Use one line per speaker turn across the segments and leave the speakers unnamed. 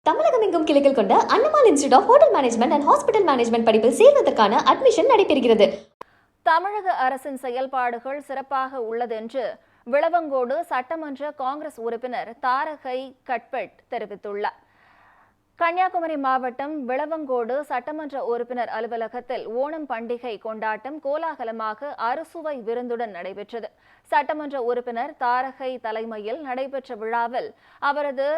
தமிழகம் எங்கும் கிளைகள் கொண்ட Annamalai institute of hotel management and hospital management படிப்பில் சேர்வதற்கான அட்மிஷன் நடைபெறுகிறது.
தமிழக அரசின் செயல்பாடுகள் சிறப்பாக உள்ளது என்று விளவங்கோடு சட்டமன்ற காங்கிரஸ் உறுப்பினர் தாரகை கட்பெட் தெரிவித்துள்ளார். கன்னியாகுமரி மாவட்டம் விளவங்கோடு சட்டமன்ற உறுப்பினர் அலுவலகத்தில் ஓணம் பண்டிகை கொண்டாட்டம் கோலாகலமாக அறுசுவை விருந்துடன் நடைபெற்றது. சட்டமன்ற உறுப்பினர் தாரகை தலைமையில் நடைபெற்ற விழாவில் அவரது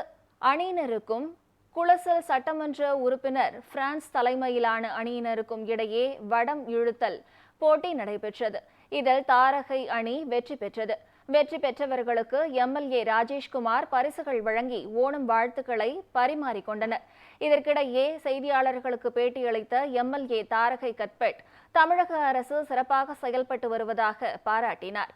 அணியினருக்கும் குளசல் சட்டமன்ற உறுப்பினர் பிரான்ஸ் தலைமையிலான அணியினருக்கும் இடையே வடம் இழுத்தல் போட்டி நடைபெற்றது. இதில் தாரகை அணி வெற்றி பெற்றது. வெற்றி பெற்றவர்களுக்கு எம்எல்ஏ ராஜேஷ்குமார் பரிசுகள் வழங்கி ஓணம் வாழ்த்துக்களை பரிமாறிக்கொண்டனர். இதற்கிடையே செய்தியாளர்களுக்கு பேட்டியளித்த எம்எல்ஏ தாரகை கட்பெட் தமிழக அரசு சிறப்பாக செயல்பட்டு வருவதாக பாராட்டினார்.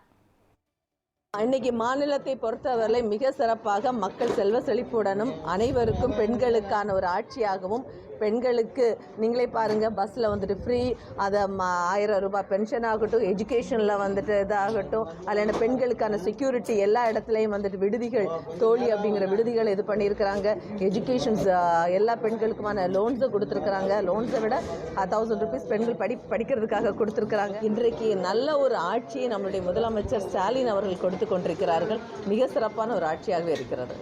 இன்னைக்கு மாநிலத்தை பொறுத்தவரை மிக சிறப்பாக மக்கள் செல்வ செழிப்புடனும் அனைவருக்கும் பெண்களுக்கான ஒரு ஆட்சியாகவும், பெண்களுக்கு நீங்களே பாருங்க, பஸ்ஸில் வந்துட்டு ஃப்ரீ, அதை 1000 ரூபாய் பென்ஷன் ஆகட்டும், எஜுகேஷனில் வந்துட்டு இதாகட்டும், அதில் பெண்களுக்கான செக்யூரிட்டி எல்லா இடத்துலையும் வந்துட்டு விடுதிகள், தோழி அப்படிங்கிற விடுதிகள் இது பண்ணியிருக்கிறாங்க. எஜுகேஷன்ஸ் எல்லா பெண்களுக்குமான லோன்ஸை கொடுத்துருக்குறாங்க. லோன்ஸை விட 1000 ருபீஸ் பெண்கள் படிக்கிறதுக்காக கொடுத்துருக்குறாங்க. இன்றைக்கு நல்ல ஒரு ஆட்சியை நம்மளுடைய முதலமைச்சர் ஸ்டாலின் அவர்கள் கொடுத்து கொண்டிருக்கிறார்கள். மிக சிறப்பான ஒரு ஆட்சியாக இருக்கிறது.